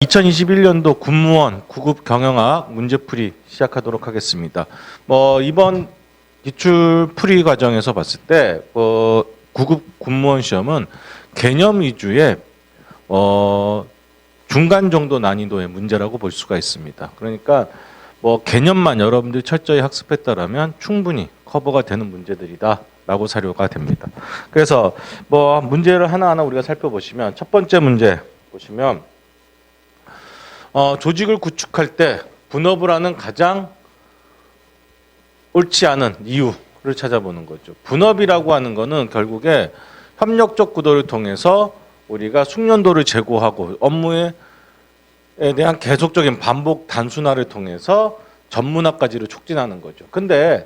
2021년도 군무원 9급 경영학 문제풀이 시작하도록 하겠습니다. 이번 기출풀이 과정에서 봤을 때 9급 군무원 시험은 개념 위주의 중간 정도 난이도의 문제라고 볼 수가 있습니다. 그러니까 개념만 여러분들이 철저히 학습했다라면 충분히 커버가 되는 문제들이다라고 사료가 됩니다. 그래서 문제를 하나하나 우리가 살펴보시면 첫 번째 문제 보시면 조직을 구축할 때 분업을 하는 가장 옳지 않은 이유를 찾아보는 거죠. 분업이라고 하는 거는 결국에 협력적 구도를 통해서 우리가 숙련도를 제고하고 업무에 대한 계속적인 반복 단순화를 통해서 전문화까지를 촉진하는 거죠. 근데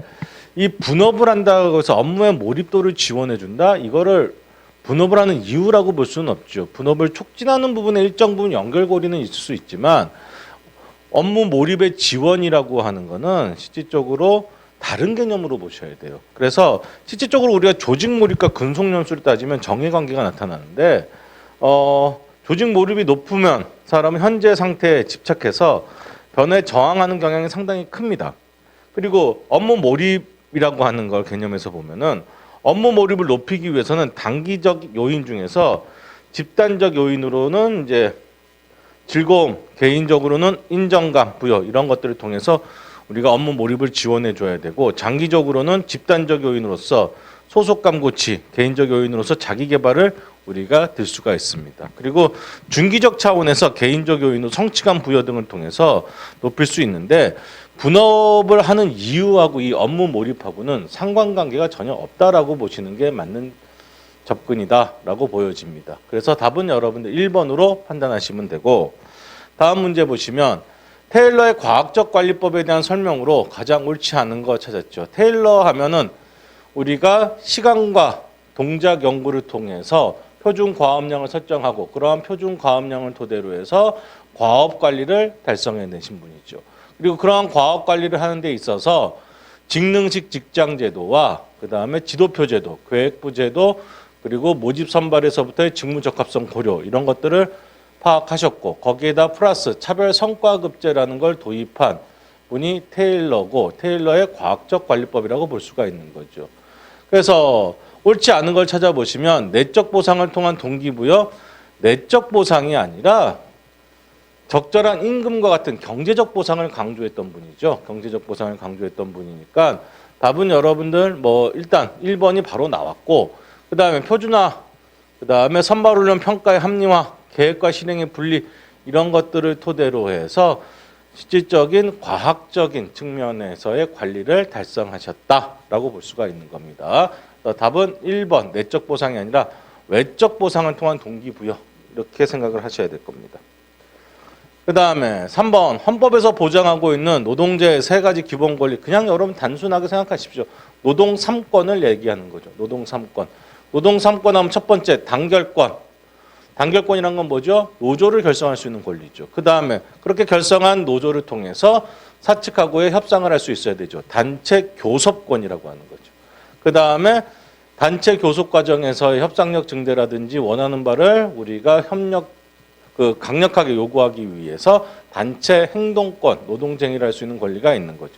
이 분업을 한다고 해서 업무의 몰입도를 지원해 준다? 이거를 분업을 하는 이유라고 볼 수는 없죠. 분업을 촉진하는 부분에 일정 부분 연결고리는 있을 수 있지만 업무 몰입의 지원이라고 하는 거는 실질적으로 다른 개념으로 보셔야 돼요. 그래서 실질적으로 우리가 조직 몰입과 근속 연수를 따지면 정해관계가 나타나는데 조직 몰입이 높으면 사람은 현재 상태에 집착해서 변화에 저항하는 경향이 상당히 큽니다. 그리고 업무 몰입이라고 하는 걸 개념에서 보면은 업무 몰입을 높이기 위해서는 단기적 요인 중에서 집단적 요인으로는 이제 즐거움, 개인적으로는 인정감, 부여 이런 것들을 통해서 우리가 업무 몰입을 지원해 줘야 되고 장기적으로는 집단적 요인으로서 소속감 고취, 개인적 요인으로서 자기 개발을 우리가 들 수가 있습니다. 그리고 중기적 차원에서 개인적 요인으로 성취감 부여 등을 통해서 높일 수 있는데 분업을 하는 이유하고 이 업무 몰입하고는 상관관계가 전혀 없다라고 보시는 게 맞는 접근이다라고 보여집니다. 그래서 답은 여러분들 1번으로 판단하시면 되고 다음 문제 보시면 테일러의 과학적 관리법에 대한 설명으로 가장 옳지 않은 거 찾았죠. 테일러 하면은 우리가 시간과 동작 연구를 통해서 표준 과업량을 설정하고 그러한 표준 과업량을 토대로 해서 과업 관리를 달성해내신 분이죠. 그리고 그러한 과업 관리를 하는 데 있어서 직능식 직장 제도와 그다음에 지도표 제도, 계획부 제도 그리고 모집 선발에서부터의 직무 적합성 고려 이런 것들을 파악하셨고 거기에다 플러스 차별 성과급제라는 걸 도입한 분이 테일러고 테일러의 과학적 관리법이라고 볼 수가 있는 거죠. 그래서 옳지 않은 걸 찾아보시면 내적 보상을 통한 동기부여, 내적 보상이 아니라 적절한 임금과 같은 경제적 보상을 강조했던 분이죠. 경제적 보상을 강조했던 분이니까 답은 여러분들 일단 1번이 바로 나왔고 그 다음에 표준화, 그 다음에 선발훈련 평가의 합리화, 계획과 실행의 분리 이런 것들을 토대로 해서 실질적인 과학적인 측면에서의 관리를 달성하셨다라고 볼 수가 있는 겁니다. 답은 1번 내적 보상이 아니라 외적 보상을 통한 동기부여 이렇게 생각을 하셔야 될 겁니다. 그 다음에 3번 헌법에서 보장하고 있는 노동제의 3가지 기본 권리 그냥 여러분 단순하게 생각하십시오. 노동 3권을 얘기하는 거죠. 노동 3권. 노동 3권 하면 첫 번째 단결권. 단결권이란 건 뭐죠? 노조를 결성할 수 있는 권리죠. 그 다음에 그렇게 결성한 노조를 통해서 사측하고의 협상을 할 수 있어야 되죠. 단체 교섭권이라고 하는 거죠. 그 다음에 단체 교섭 과정에서의 협상력 증대라든지 원하는 바를 우리가 강력하게 요구하기 위해서 단체 행동권, 노동쟁의를 할 수 있는 권리가 있는 거죠.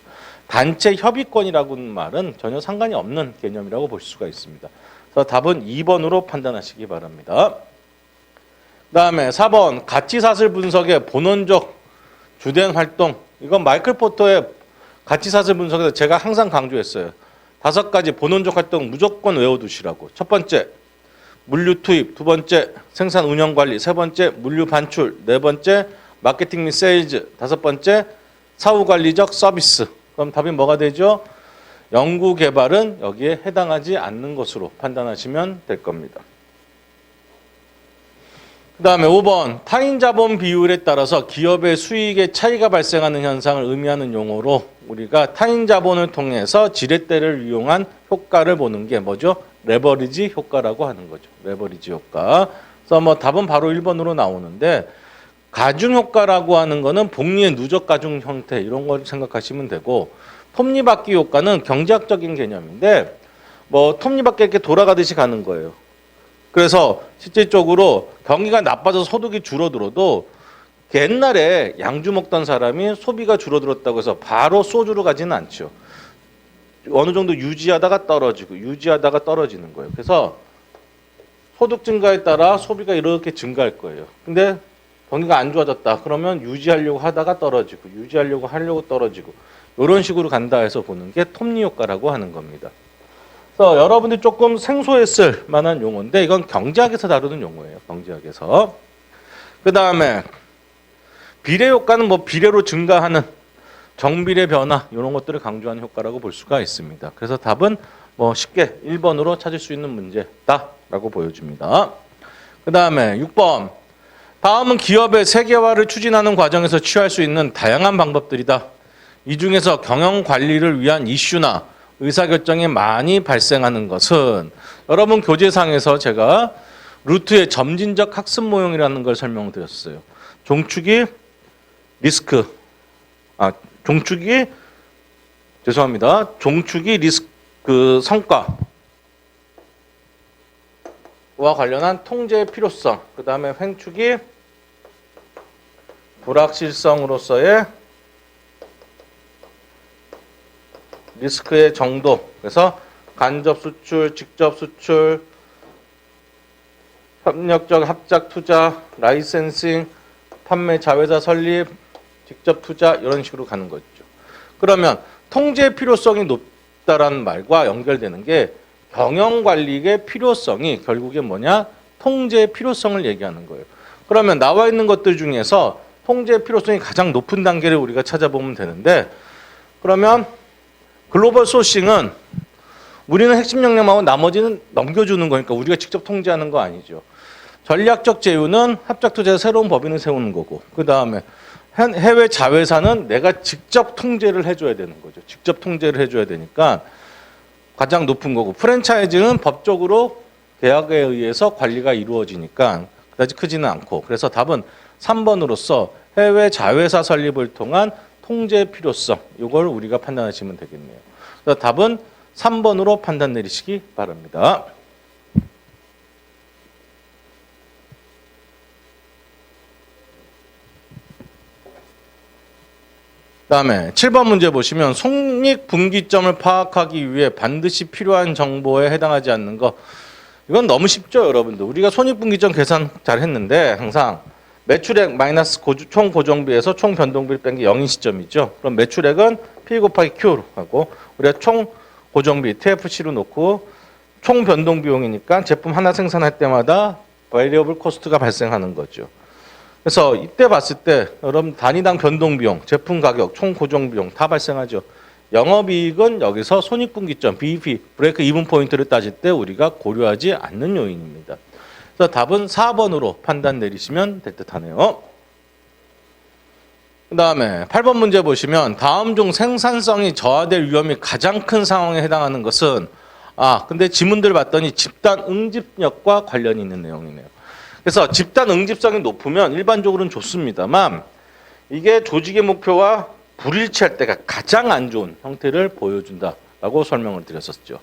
단체 협의권이라고 하는 말은 전혀 상관이 없는 개념이라고 볼 수가 있습니다. 그래서 답은 2번으로 판단하시기 바랍니다. 그 다음에 4번 가치사슬 분석의 본원적 주된 활동 이건 마이클 포터의 가치사슬 분석에서 제가 항상 강조했어요. 5가지 본원적 활동 무조건 외워두시라고. 첫 번째 물류 투입, 두 번째 생산 운영 관리, 세 번째 물류 반출, 네 번째 마케팅 및 세일즈, 다섯 번째 사후 관리적 서비스. 그럼 답이 뭐가 되죠? 연구 개발은 여기에 해당하지 않는 것으로 판단하시면 될 겁니다. 그 다음에 5번 타인 자본 비율에 따라서 기업의 수익에 차이가 발생하는 현상을 의미하는 용어로 우리가 타인 자본을 통해서 지렛대를 이용한 효과를 보는 게 뭐죠? 레버리지 효과라고 하는 거죠. 레버리지 효과. 그래서 답은 바로 1번으로 나오는데 가중 효과라고 하는 거는 복리의 누적 가중 형태 이런 걸 생각하시면 되고 톱니바퀴 효과는 경제학적인 개념인데 톱니바퀴 이렇게 돌아가듯이 가는 거예요. 그래서 실질적으로 경기가 나빠져서 소득이 줄어들어도 옛날에 양주 먹던 사람이 소비가 줄어들었다고 해서 바로 소주로 가지는 않죠. 어느 정도 유지하다가 떨어지고 유지하다가 떨어지는 거예요. 그래서 소득 증가에 따라 소비가 이렇게 증가할 거예요. 근데 경기가 안 좋아졌다. 그러면 유지하려고 하다가 떨어지고 유지하려고 떨어지고 이런 식으로 간다 해서 보는 게 톱니 효과라고 하는 겁니다. 그래서 여러분들이 조금 생소했을 만한 용어인데 이건 경제학에서 다루는 용어예요. 경제학에서. 그 다음에 비례 효과는 뭐 비례로 증가하는 정비례 변화 이런 것들을 강조하는 효과라고 볼 수가 있습니다. 그래서 답은 뭐 쉽게 1번으로 찾을 수 있는 문제다라고 보여줍니다. 그 다음에 6번. 다음은 기업의 세계화를 추진하는 과정에서 취할 수 있는 다양한 방법들이다. 이 중에서 경영 관리를 위한 이슈나 의사결정이 많이 발생하는 것은 여러분 교재상에서 제가 루트의 점진적 학습 모형이라는 걸 설명드렸어요. 종축이 리스크, 종축이 리스크 성과와 관련한 통제의 필요성, 그 다음에 횡축이 불확실성으로서의 리스크의 정도. 그래서 간접 수출, 직접 수출, 협력적 합작 투자, 라이센싱, 판매 자회사 설립, 직접 투자 이런 식으로 가는 거죠. 그러면 통제의 필요성이 높다라는 말과 연결되는 게 경영관리의 필요성이 결국에 뭐냐? 통제의 필요성을 얘기하는 거예요. 그러면 나와 있는 것들 중에서 통제의 필요성이 가장 높은 단계를 우리가 찾아보면 되는데 그러면 글로벌 소싱은 우리는 핵심 역량하고 나머지는 넘겨주는 거니까 우리가 직접 통제하는 거 아니죠. 전략적 제휴는 합작 투자의 새로운 법인을 세우는 거고 그 다음에 해외 자회사는 내가 직접 통제를 해줘야 되는 거죠. 직접 통제를 해줘야 되니까 가장 높은 거고 프랜차이즈는 법적으로 계약에 의해서 관리가 이루어지니까 그다지 크지는 않고 그래서 답은 3번으로서 해외 자회사 설립을 통한 통제 필요성 이걸 우리가 판단하시면 되겠네요. 그래서 답은 3번으로 판단 내리시기 바랍니다. 다음에 7번 문제 보시면 손익분기점을 파악하기 위해 반드시 필요한 정보에 해당하지 않는 거 이건 너무 쉽죠 여러분들. 우리가 손익분기점 계산 잘 했는데 항상 매출액 마이너스 총 고정비에서 총 변동비를 뺀 게 0인 시점이죠. 그럼 매출액은 P 곱하기 Q로 하고 우리가 총 고정비 TFC로 놓고 총 변동 비용이니까 제품 하나 생산할 때마다 베리어블 코스트가 발생하는 거죠. 그래서 이때 봤을 때 여러분 단위당 변동 비용, 제품 가격, 총 고정 비용 다 발생하죠. 영업이익은 여기서 손익분기점, BEP, 브레이크 이븐 포인트를 따질 때 우리가 고려하지 않는 요인입니다. 그래서 답은 4번으로 판단 내리시면 될 듯하네요. 그 다음에 8번 문제 보시면 다음 중 생산성이 저하될 위험이 가장 큰 상황에 해당하는 것은 근데 지문들 봤더니 집단 응집력과 관련이 있는 내용이네요. 그래서 집단 응집성이 높으면 일반적으로는 좋습니다만 이게 조직의 목표와 불일치할 때가 가장 안 좋은 형태를 보여준다라고 설명을 드렸었죠.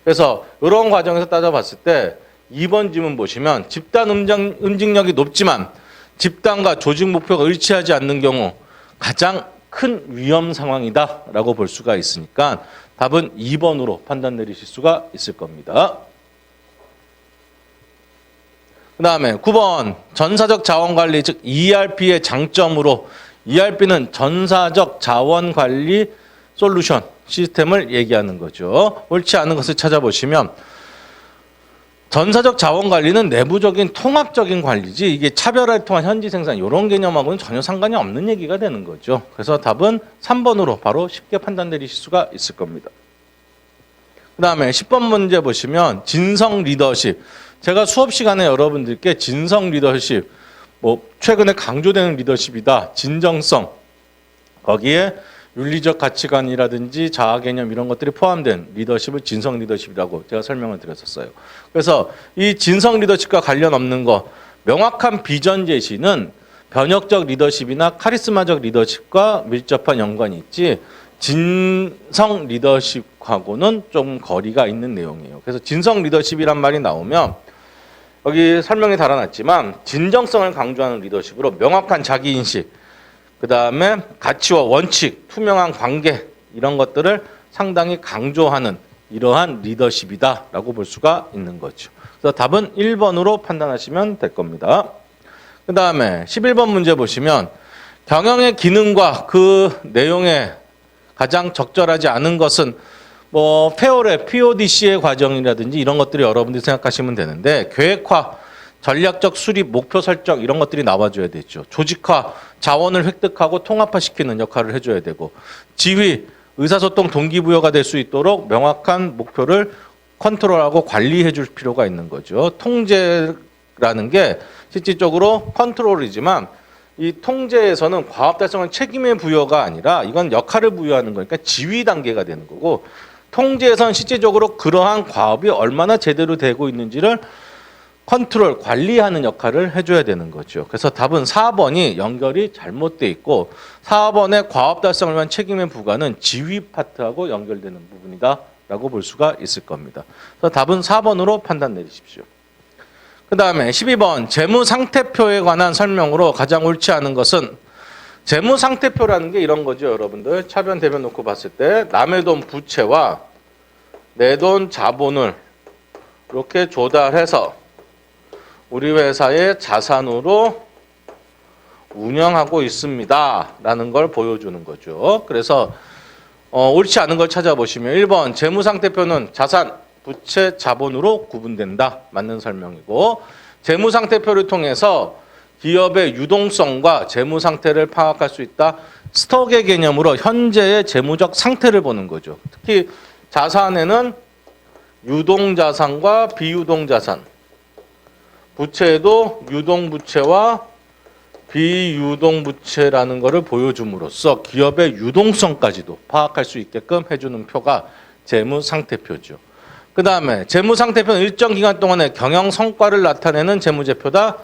그래서 이런 과정에서 따져봤을 때 2번 지문 보시면 집단 응집력이 높지만 집단과 조직 목표가 일치하지 않는 경우 가장 큰 위험 상황이다라고 볼 수가 있으니까 답은 2번으로 판단 내리실 수가 있을 겁니다. 그 다음에 9번 전사적 자원관리 즉 ERP의 장점으로 ERP는 전사적 자원관리 솔루션 시스템을 얘기하는 거죠. 옳지 않은 것을 찾아보시면 전사적 자원관리는 내부적인 통합적인 관리지 이게 차별화를 통한 현지 생산 이런 개념하고는 전혀 상관이 없는 얘기가 되는 거죠. 그래서 답은 3번으로 바로 쉽게 판단 내리실 수가 있을 겁니다. 그 다음에 10번 문제 보시면 진성 리더십. 제가 수업 시간에 여러분들께 진성 리더십, 최근에 강조되는 리더십이다. 진정성. 거기에 윤리적 가치관이라든지 자아 개념 이런 것들이 포함된 리더십을 진성 리더십이라고 제가 설명을 드렸었어요. 그래서 이 진성 리더십과 관련 없는 거, 명확한 비전 제시는 변혁적 리더십이나 카리스마적 리더십과 밀접한 연관이 있지 진성 리더십하고는 좀 거리가 있는 내용이에요. 그래서 진성 리더십이란 말이 나오면 여기 설명이 달아놨지만 진정성을 강조하는 리더십으로 명확한 자기인식, 그 다음에 가치와 원칙, 투명한 관계 이런 것들을 상당히 강조하는 이러한 리더십이다라고 볼 수가 있는 거죠. 그래서 답은 1번으로 판단하시면 될 겁니다. 그 다음에 11번 문제 보시면 경영의 기능과 그 내용에 가장 적절하지 않은 것은 뭐 페어랩, PODC의 과정이라든지 이런 것들이 여러분들이 생각하시면 되는데 계획화, 전략적 수립, 목표 설정 이런 것들이 나와줘야 되죠. 조직화, 자원을 획득하고 통합화시키는 역할을 해줘야 되고 지휘, 의사소통 동기부여가 될 수 있도록 명확한 목표를 컨트롤하고 관리해 줄 필요가 있는 거죠. 통제라는 게 실질적으로 컨트롤이지만 이 통제에서는 과업 달성은 책임의 부여가 아니라 이건 역할을 부여하는 거니까 지휘 단계가 되는 거고 통제에서는 실질적으로 그러한 과업이 얼마나 제대로 되고 있는지를 컨트롤, 관리하는 역할을 해줘야 되는 거죠. 그래서 답은 4번이 연결이 잘못돼 있고 4번의 과업 달성을 위한 책임의 부과는 지휘 파트하고 연결되는 부분이다 라고 볼 수가 있을 겁니다. 그래서 답은 4번으로 판단 내리십시오. 그 다음에 12번 재무상태표에 관한 설명으로 가장 옳지 않은 것은 재무상태표라는 게 이런 거죠. 여러분들 차변 대변 놓고 봤을 때 남의 돈 부채와 내 돈 자본을 이렇게 조달해서 우리 회사의 자산으로 운영하고 있습니다 라는 걸 보여주는 거죠. 그래서 옳지 않은 걸 찾아보시면 1번 재무상태표는 자산, 부채, 자본으로 구분된다. 맞는 설명이고 재무상태표를 통해서 기업의 유동성과 재무상태를 파악할 수 있다. 스톡의 개념으로 현재의 재무적 상태를 보는 거죠. 특히 자산에는 유동자산과 비유동자산, 부채에도 유동부채와 비유동부채라는 것을 보여줌으로써 기업의 유동성까지도 파악할 수 있게끔 해주는 표가 재무상태표죠. 그 다음에 재무상태표는 일정 기간 동안의 경영성과를 나타내는 재무제표다.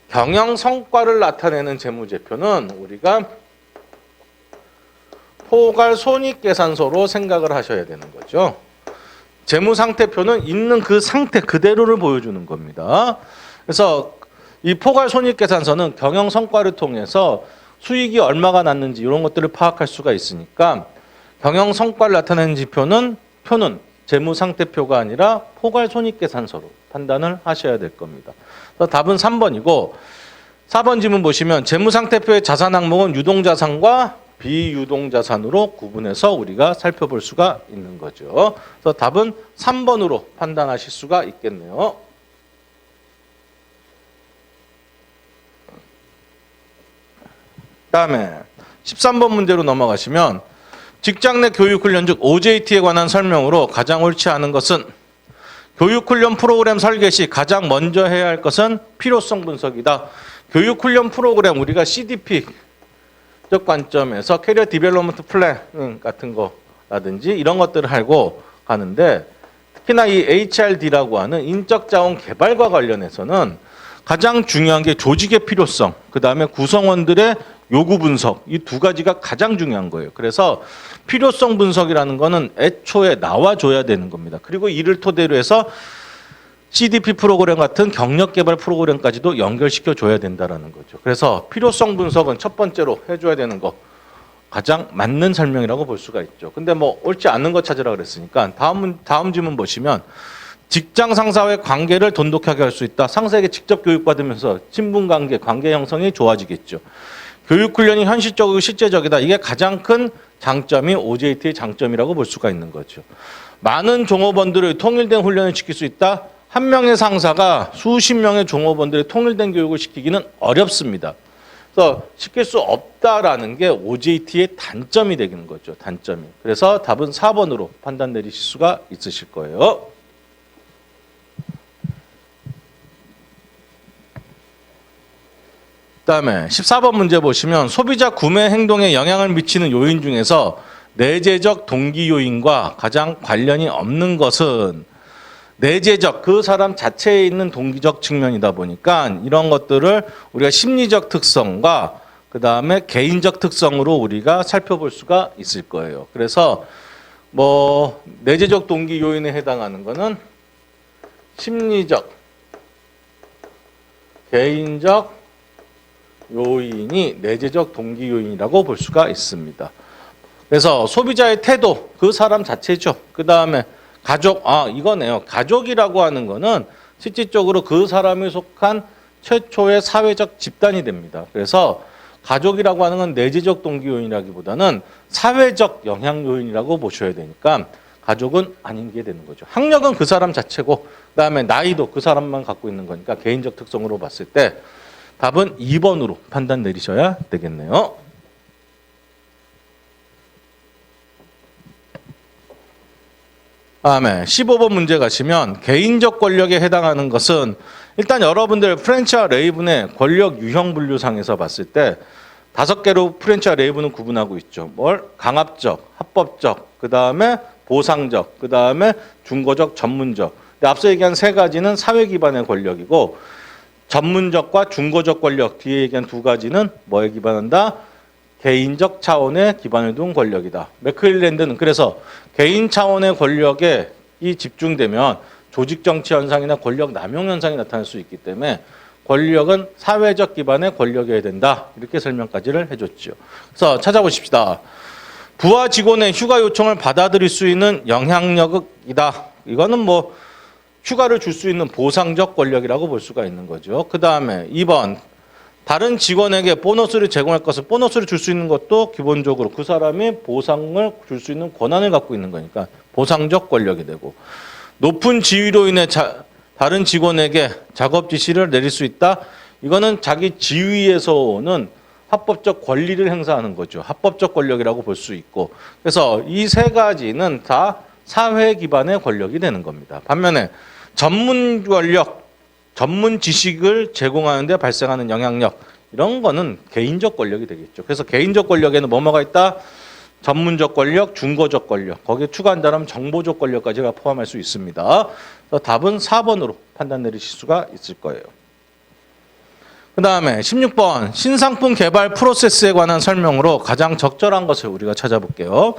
경영성과를 나타내는 재무제표는 우리가 포괄손익계산서로 생각을 하셔야 되는 거죠. 재무상태표는 있는 그 상태 그대로를 보여주는 겁니다. 그래서 이 포괄손익계산서는 경영성과를 통해서 수익이 얼마가 났는지 이런 것들을 파악할 수가 있으니까 경영성과를 나타내는 지표는 재무상태표가 아니라 포괄손익계산서로 판단을 하셔야 될 겁니다. 그래서 답은 3번이고 4번 지문 보시면 재무상태표의 자산 항목은 유동자산과 비유동자산으로 구분해서 우리가 살펴볼 수가 있는 거죠. 그래서 답은 3번으로 판단하실 수가 있겠네요. 다음에 13번 문제로 넘어가시면 직장 내 교육훈련 즉 OJT에 관한 설명으로 가장 옳지 않은 것은 교육훈련 프로그램 설계 시 가장 먼저 해야 할 것은 필요성 분석이다. 교육훈련 프로그램 우리가 CDP 적 관점에서 캐리어 디벨롭먼트 플랜 같은 거라든지 이런 것들을 알고 가는데 특히나 이 HRD라고 하는 인적 자원 개발과 관련해서는 가장 중요한 게 조직의 필요성, 그 다음에 구성원들의 요구 분석 이 두 가지가 가장 중요한 거예요. 그래서 필요성 분석이라는 거는 애초에 나와줘야 되는 겁니다. 그리고 이를 토대로 해서 CDP 프로그램 같은 경력 개발 프로그램까지도 연결시켜 줘야 된다라는 거죠. 그래서 필요성 분석은 첫 번째로 해줘야 되는 거 가장 맞는 설명이라고 볼 수가 있죠. 근데 뭐 옳지 않는 거 찾으라 그랬으니까 다음 질문 보시면 직장 상사와의 관계를 돈독하게 할 수 있다. 상사에게 직접 교육받으면서 친분 관계, 관계 형성이 좋아지겠죠. 교육 훈련이 현실적이고 실제적이다. 이게 가장 큰 장점이 OJT의 장점이라고 볼 수가 있는 거죠. 많은 종업원들을 통일된 훈련을 시킬 수 있다. 한 명의 상사가 수십 명의 종업원들의 통일된 교육을 시키기는 어렵습니다. 그래서 시킬 수 없다라는 게 OJT의 단점이 되는 거죠. 단점이. 그래서 답은 4번으로 판단 내리실 수가 있으실 거예요. 그다음에 14번 문제 보시면 소비자 구매 행동에 영향을 미치는 요인 중에서 내재적 동기 요인과 가장 관련이 없는 것은 내재적 그 사람 자체에 있는 동기적 측면이다 보니까 이런 것들을 우리가 심리적 특성과 그다음에 개인적 특성으로 우리가 살펴볼 수가 있을 거예요. 그래서 뭐 내재적 동기 요인에 해당하는 거는 심리적 개인적 요인이 내재적 동기 요인이라고 볼 수가 있습니다. 그래서 소비자의 태도, 그 사람 자체죠. 그 다음에 가족, 이거네요. 가족이라고 하는 거는 실질적으로 그 사람이 속한 최초의 사회적 집단이 됩니다. 그래서 가족이라고 하는 건 내재적 동기 요인이라기보다는 사회적 영향 요인이라고 보셔야 되니까 가족은 아닌 게 되는 거죠. 학력은 그 사람 자체고 그다음에 나이도 그 사람만 갖고 있는 거니까 개인적 특성으로 봤을 때 답은 2번으로 판단 내리셔야 되겠네요. 다음에 15번 문제 가시면 개인적 권력에 해당하는 것은 일단 여러분들 프렌치와 레이븐의 권력 유형 분류상에서 봤을 때 5개로 프렌치와 레이븐은 구분하고 있죠. 뭘? 강압적, 합법적, 그 다음에 보상적, 그 다음에 중거적, 전문적. 근데 앞서 얘기한 3가지는 사회 기반의 권력이고 전문적과 중거적 권력, 뒤에 얘기한 2가지는 뭐에 기반한다? 개인적 차원의 기반을 둔 권력이다. 맥클랜드는 그래서 개인 차원의 권력에 이 집중되면 조직 정치 현상이나 권력 남용 현상이 나타날 수 있기 때문에 권력은 사회적 기반의 권력이어야 된다. 이렇게 설명까지를 해줬죠. 그래서 찾아보십시다. 부하 직원의 휴가 요청을 받아들일 수 있는 영향력이다. 이거는 뭐 휴가를 줄 수 있는 보상적 권력이라고 볼 수가 있는 거죠. 그 다음에 2번. 다른 직원에게 보너스를 제공할 것을 보너스를 줄 수 있는 것도 기본적으로 그 사람이 보상을 줄 수 있는 권한을 갖고 있는 거니까 보상적 권력이 되고 높은 지위로 인해 다른 직원에게 작업 지시를 내릴 수 있다. 이거는 자기 지위에서 오는 합법적 권리를 행사하는 거죠. 합법적 권력이라고 볼 수 있고 그래서 이 3가지는 다 사회 기반의 권력이 되는 겁니다. 반면에 전문 권력 전문 지식을 제공하는 데 발생하는 영향력 이런 거는 개인적 권력이 되겠죠. 그래서 개인적 권력에는 뭐가 있다? 전문적 권력, 중거적 권력, 거기에 추가한다면 정보적 권력까지가 포함할 수 있습니다. 그래서 답은 4번으로 판단 내리실 수가 있을 거예요. 그 다음에 16번 신상품 개발 프로세스에 관한 설명으로 가장 적절한 것을 우리가 찾아볼게요.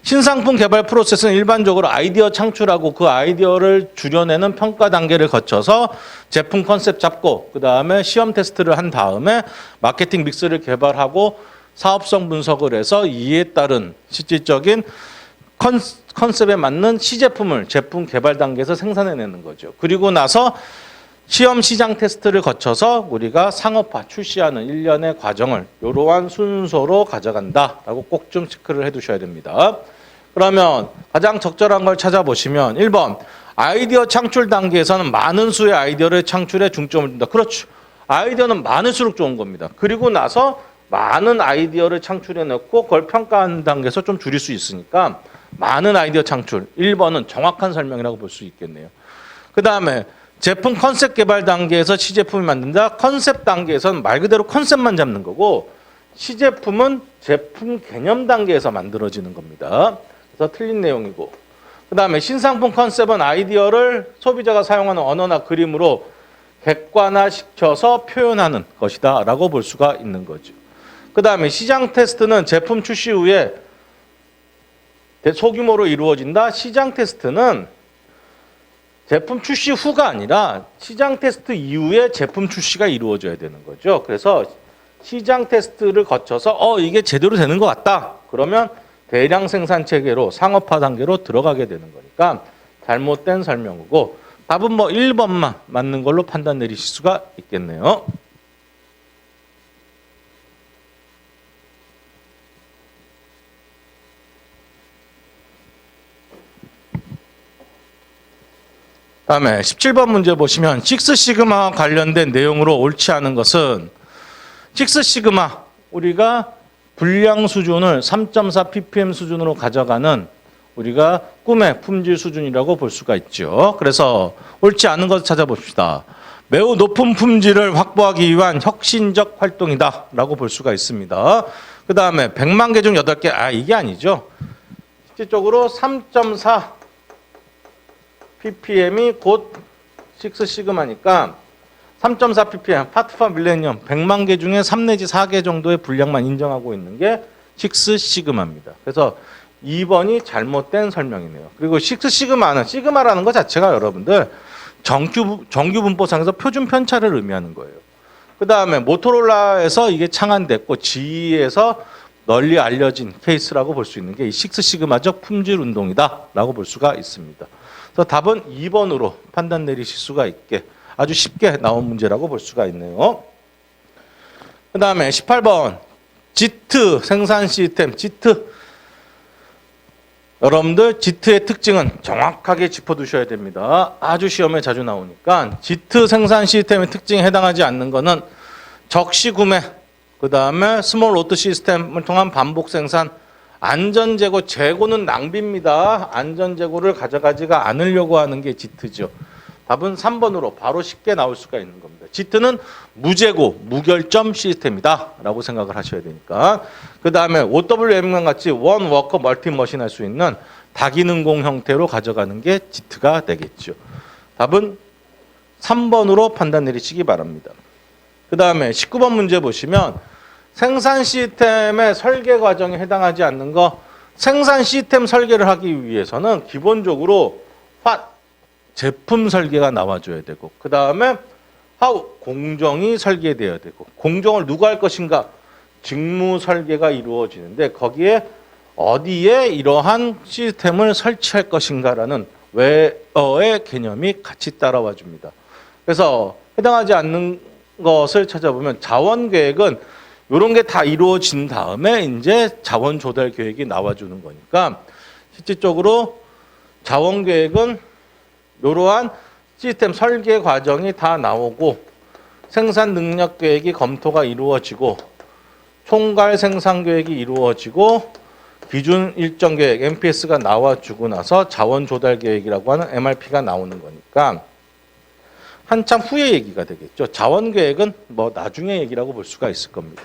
신상품 개발 프로세스는 일반적으로 아이디어 창출하고 그 아이디어를 줄여내는 평가 단계를 거쳐서 제품 컨셉 잡고 그 다음에 시험 테스트를 한 다음에 마케팅 믹스를 개발하고 사업성 분석을 해서 이에 따른 실질적인 컨셉에 맞는 시제품을 제품 개발 단계에서 생산해내는 거죠. 그리고 나서 시험 시장 테스트를 거쳐서 우리가 상업화 출시하는 일련의 과정을 이러한 순서로 가져간다라고 꼭 좀 체크를 해두셔야 됩니다. 그러면 가장 적절한 걸 찾아보시면 1번 아이디어 창출 단계에서는 많은 수의 아이디어를 창출에 중점을 둔다. 그렇죠. 아이디어는 많을수록 좋은 겁니다. 그리고 나서 많은 아이디어를 창출해놓고 그걸 평가하는 단계에서 좀 줄일 수 있으니까 많은 아이디어 창출 1번은 정확한 설명이라고 볼 수 있겠네요. 그 다음에 제품 컨셉 개발 단계에서 시제품을 만든다. 컨셉 단계에서는 말 그대로 컨셉만 잡는 거고 시제품은 제품 개념 단계에서 만들어지는 겁니다. 그래서 틀린 내용이고 그 다음에 신상품 컨셉은 아이디어를 소비자가 사용하는 언어나 그림으로 객관화시켜서 표현하는 것이다 라고 볼 수가 있는 거죠. 그 다음에 시장 테스트는 제품 출시 후에 소규모로 이루어진다. 시장 테스트는 제품 출시 후가 아니라 시장 테스트 이후에 제품 출시가 이루어져야 되는 거죠. 그래서 시장 테스트를 거쳐서 이게 제대로 되는 것 같다. 그러면 대량 생산 체계로 상업화 단계로 들어가게 되는 거니까 잘못된 설명이고 답은 뭐 1번만 맞는 걸로 판단 내리실 수가 있겠네요. 다음에 17번 문제 보시면 식스 시그마와 관련된 내용으로 옳지 않은 것은 식스 시그마 우리가 불량 수준을 3.4 ppm 수준으로 가져가는 우리가 꿈의 품질 수준이라고 볼 수가 있죠. 그래서 옳지 않은 것을 찾아봅시다. 매우 높은 품질을 확보하기 위한 혁신적 활동이다 라고 볼 수가 있습니다. 그 다음에 100만 개 중 8개 이게 아니죠. 실질적으로 3.4 ppm이 곧 6 시그마니까 3.4 ppm 파트4 밀레니엄 100만 개 중에 3 내지 4개 정도의 분량만 인정하고 있는 게 6 시그마입니다. 그래서 2번이 잘못된 설명이네요. 그리고 6 시그마는 시그마라는 것 자체가 여러분들 정규 분포상에서 표준 편차를 의미하는 거예요. 그 다음에 모토로라에서 이게 창안됐고 GE에서 널리 알려진 케이스라고 볼 수 있는 게 이 식스시그마적 품질 운동이다라고 볼 수가 있습니다. 그래서 답은 2번으로 판단 내리실 수가 있게 아주 쉽게 나온 문제라고 볼 수가 있네요. 그 다음에 18번 지트 생산 시스템 지트. 여러분들 지트의 특징은 정확하게 짚어두셔야 됩니다. 아주 시험에 자주 나오니까 지트 생산 시스템의 특징에 해당하지 않는 거는 적시 구매, 그 다음에 스몰 로트 시스템을 통한 반복 생산, 안전재고, 재고는 낭비입니다. 안전재고를 가져가지가 않으려고 하는 게 지트죠. 답은 3번으로 바로 쉽게 나올 수가 있는 겁니다. 지트는 무재고, 무결점 시스템이다 라고 생각을 하셔야 되니까. 그 다음에 OWM과 같이 원 워커 멀티머신 할 수 있는 다기능공 형태로 가져가는 게 지트가 되겠죠. 답은 3번으로 판단 내리시기 바랍니다. 그 다음에 19번 문제 보시면 생산 시스템의 설계 과정에 해당하지 않는 거, 생산 시스템 설계를 하기 위해서는 기본적으로 제품 설계가 나와줘야 되고, 그 다음에 공정이 설계되어야 되고, 공정을 누가 할 것인가, 직무 설계가 이루어지는데 거기에 어디에 이러한 시스템을 설치할 것인가라는 웨어의 개념이 같이 따라와 줍니다. 그래서 해당하지 않는 것을 찾아보면 자원 계획은 이런 게 다 이루어진 다음에 이제 자원 조달 계획이 나와주는 거니까 실질적으로 자원 계획은 이러한 시스템 설계 과정이 다 나오고 생산 능력 계획이 검토가 이루어지고 총괄 생산 계획이 이루어지고 기준 일정 계획 MPS가 나와주고 나서 자원 조달 계획이라고 하는 MRP가 나오는 거니까 한참 후의 얘기가 되겠죠. 자원 계획은 뭐 나중에 얘기라고 볼 수가 있을 겁니다.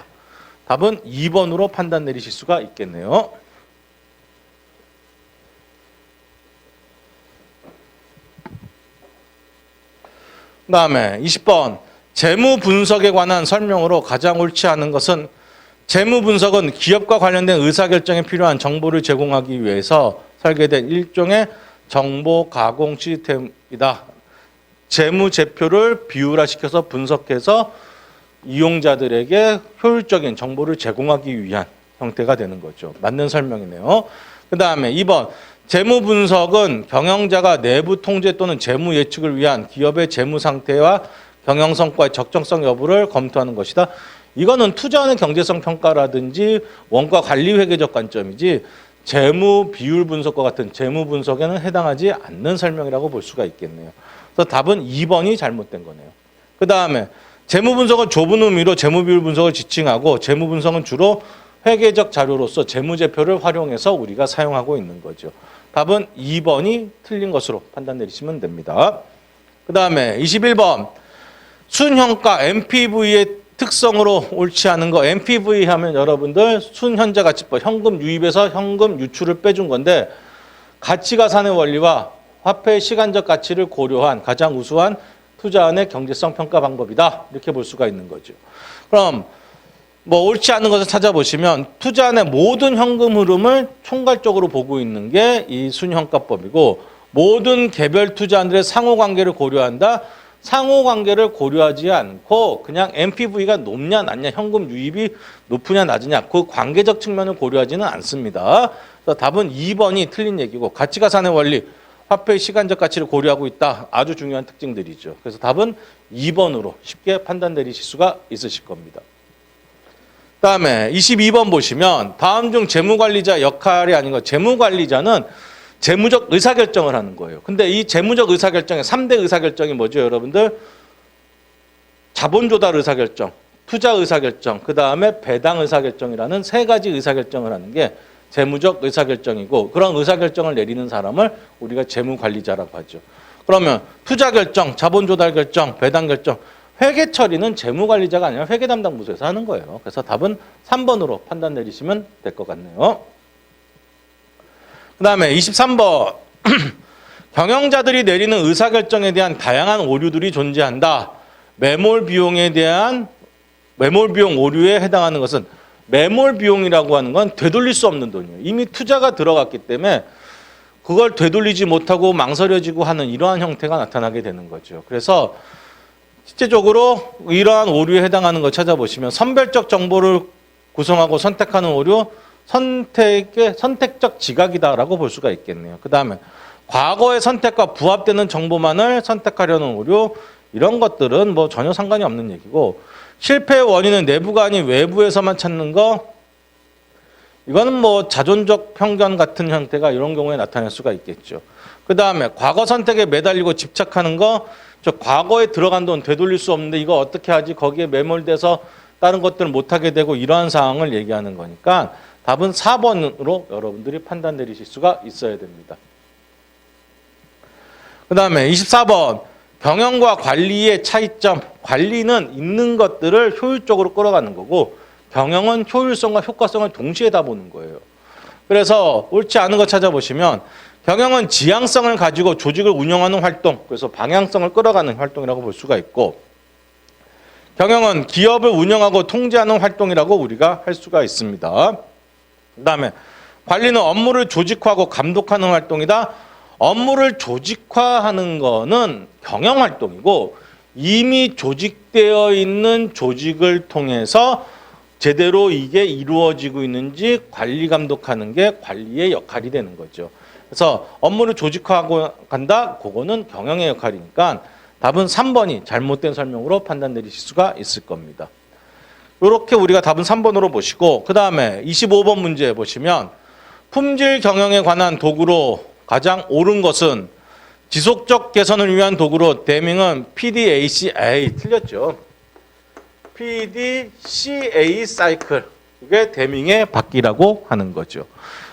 답은 2번으로 판단 내리실 수가 있겠네요. 그 다음에 20번 재무 분석에 관한 설명으로 가장 옳지 않은 것은 재무 분석은 기업과 관련된 의사결정에 필요한 정보를 제공하기 위해서 설계된 일종의 정보 가공 시스템이다. 재무제표를 비율화시켜서 분석해서 이용자들에게 효율적인 정보를 제공하기 위한 형태가 되는 거죠. 맞는 설명이네요. 그 다음에 2번 재무 분석은 경영자가 내부 통제 또는 재무 예측을 위한 기업의 재무 상태와 경영 성과의 적정성 여부를 검토하는 것이다. 이거는 투자하는 경제성 평가라든지 원가 관리 회계적 관점이지 재무 비율 분석과 같은 재무 분석에는 해당하지 않는 설명이라고 볼 수가 있겠네요. 그래서 답은 2번이 잘못된 거네요. 그 다음에 재무 분석은 좁은 의미로 재무 비율 분석을 지칭하고 재무 분석은 주로 회계적 자료로서 재무제표를 활용해서 우리가 사용하고 있는 거죠. 답은 2번이 틀린 것으로 판단 내리시면 됩니다. 그 다음에 21번 순현가 NPV의 특성으로 옳지 않은 거. NPV 하면 여러분들 순현재가치법 현금 유입에서 현금 유출을 빼준 건데 가치가산의 원리와 화폐의 시간적 가치를 고려한 가장 우수한 투자안의 경제성 평가 방법이다. 이렇게 볼 수가 있는 거죠. 그럼 뭐 옳지 않은 것을 찾아보시면 투자안의 모든 현금 흐름을 총괄적으로 보고 있는 게 이 순현가법이고 모든 개별 투자안들의 상호관계를 고려한다. 상호관계를 고려하지 않고 그냥 NPV가 높냐 낮냐 현금 유입이 높으냐 낮으냐 그 관계적 측면을 고려하지는 않습니다. 그래서 답은 2번이 틀린 얘기고 가치가산의 원리 화폐의 시간적 가치를 고려하고 있다. 아주 중요한 특징들이죠. 그래서 답은 2번으로 쉽게 판단 내리실 수가 있으실 겁니다. 그다음에 22번 보시면 다음 중 재무관리자 역할이 아닌 것. 재무관리자는 재무적 의사결정을 하는 거예요. 근데 이 재무적 의사결정의 3대 의사결정이 뭐죠, 여러분들? 자본조달 의사결정, 투자 의사결정, 그 다음에 배당 의사결정이라는 세 가지 의사결정을 하는 게 재무적 의사결정이고 그런 의사결정을 내리는 사람을 우리가 재무관리자라고 하죠. 그러면 투자결정, 자본조달결정, 배당결정, 회계 처리는 재무관리자가 아니라 회계 담당 부서에서 하는 거예요. 그래서 답은 3번으로 판단 내리시면 될 것 같네요. 그 다음에 23번 경영자들이 내리는 의사결정에 대한 다양한 오류들이 존재한다. 매몰 비용 오류에 해당하는 것은 매몰 비용이라고 하는 건 되돌릴 수 없는 돈이에요. 이미 투자가 들어갔기 때문에 그걸 되돌리지 못하고 망설여지고 하는 이러한 형태가 나타나게 되는 거죠. 그래서 실제적으로 이러한 오류에 해당하는 걸 찾아보시면 선별적 정보를 구성하고 선택하는 오류, 선택적 지각이다라고 볼 수가 있겠네요. 그 다음에 과거의 선택과 부합되는 정보만을 선택하려는 오류, 이런 것들은 뭐 전혀 상관이 없는 얘기고, 실패의 원인은 내부가 아닌 외부에서만 찾는 거, 이거는 뭐 자존적 편견 같은 형태가 이런 경우에 나타날 수가 있겠죠. 그 다음에 과거 선택에 매달리고 집착하는 거, 저 과거에 들어간 돈 되돌릴 수 없는데 이거 어떻게 하지? 거기에 매몰돼서 다른 것들을 못하게 되고, 이러한 상황을 얘기하는 거니까 답은 4번으로 여러분들이 판단 내리실 수가 있어야 됩니다. 그 다음에 24번 경영과 관리의 차이점. 관리는 있는 것들을 효율적으로 끌어가는 거고, 경영은 효율성과 효과성을 동시에 다 보는 거예요. 그래서 옳지 않은 거 찾아보시면 경영은 지향성을 가지고 조직을 운영하는 활동, 그래서 방향성을 끌어가는 활동이라고 볼 수가 있고, 경영은 기업을 운영하고 통제하는 활동이라고 우리가 할 수가 있습니다. 그 다음에 관리는 업무를 조직화하고 감독하는 활동이다. 업무를 조직화하는 거는 경영 활동이고, 이미 조직되어 있는 조직을 통해서 제대로 이게 이루어지고 있는지 관리 감독하는 게 관리의 역할이 되는 거죠. 그래서 업무를 조직화하고 간다, 그거는 경영의 역할이니까 답은 3번이 잘못된 설명으로 판단 내리실 수가 있을 겁니다. 이렇게 우리가 답은 3번으로 보시고, 그 다음에 25번 문제 보시면 품질 경영에 관한 도구로 가장 옳은 것은, 지속적 개선을 위한 도구로 대명은 PDCA, 틀렸죠. PDCA 사이클, 이게 대명의 바퀴라고 하는 거죠.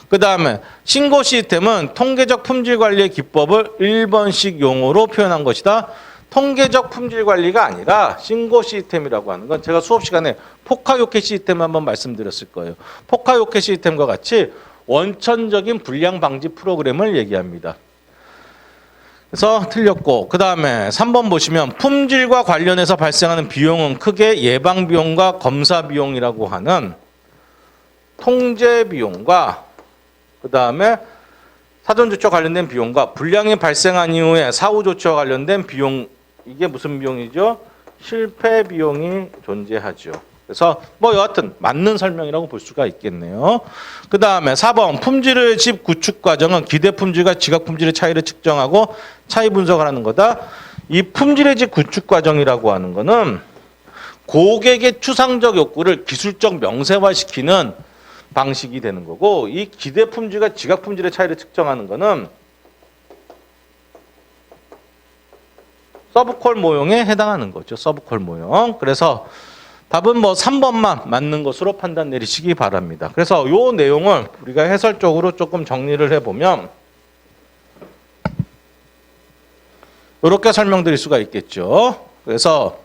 그 다음에 신고 시스템은 통계적 품질 관리의 기법을 1번식 용어로 표현한 것이다. 통계적 품질 관리가 아니라 신고 시스템이라고 하는 건, 제가 수업 시간에 포카요케 시스템 한번 말씀드렸을 거예요. 포카요케 시스템과 같이 원천적인 불량 방지 프로그램을 얘기합니다. 그래서 틀렸고, 그 다음에 3번 보시면 품질과 관련해서 발생하는 비용은 크게 예방 비용과 검사 비용이라고 하는 통제 비용과, 그 다음에 사전 조치와 관련된 비용과 불량이 발생한 이후에 사후 조치와 관련된 비용, 이게 무슨 비용이죠? 실패 비용이 존재하죠. 그래서 뭐 여하튼 맞는 설명이라고 볼 수가 있겠네요. 그 다음에 4번 품질의 집 구축 과정은 기대 품질과 지각 품질의 차이를 측정하고 차이 분석을 하는 거다. 이 품질의 집 구축 과정이라고 하는 거는 고객의 추상적 욕구를 기술적 명세화시키는 방식이 되는 거고, 이 기대 품질과 지각 품질의 차이를 측정하는 거는 서브콜 모형에 해당하는 거죠. 서브콜 모형. 그래서 답은 뭐 3번만 맞는 것으로 판단 내리시기 바랍니다. 그래서 이 내용을 우리가 해설적으로 조금 정리를 해보면 이렇게 설명드릴 수가 있겠죠. 그래서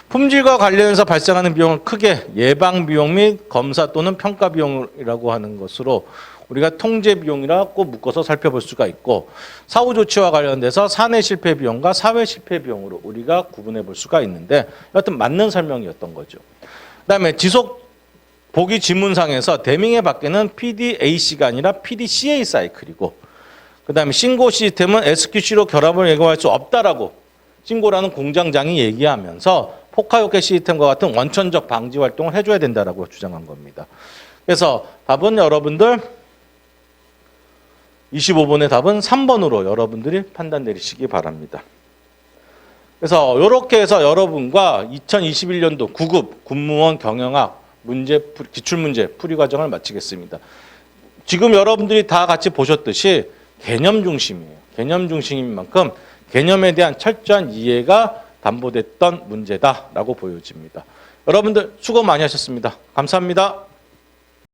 품질과 관련해서 발생하는 비용을 크게 예방 비용 및 검사 또는 평가 비용이라고 하는 것으로 우리가 통제 비용이라고 묶어서 살펴볼 수가 있고, 사후 조치와 관련돼서 사내 실패 비용과 사회 실패 비용으로 우리가 구분해 볼 수가 있는데, 여하튼 맞는 설명이었던 거죠. 그다음에 지속 보기 지문상에서 대명의 밖에는 PDAC가 아니라 PDCA 사이클이고, 그다음에 신고 시스템은 SQC로 결합을 예고할 수 없다라고 신고라는 공장장이 얘기하면서 포카요케 시스템과 같은 원천적 방지 활동을 해줘야 된다라고 주장한 겁니다. 그래서 답은 여러분들 25번의 답은 3번으로 여러분들이 판단 내리시기 바랍니다. 그래서 이렇게 해서 여러분과 2021년도 9급 군무원 경영학 기출문제 풀이 과정을 마치겠습니다. 지금 여러분들이 다 같이 보셨듯이 개념 중심이에요. 개념 중심인 만큼 개념에 대한 철저한 이해가 담보됐던 문제다라고 보여집니다. 여러분들 수고 많이 하셨습니다. 감사합니다.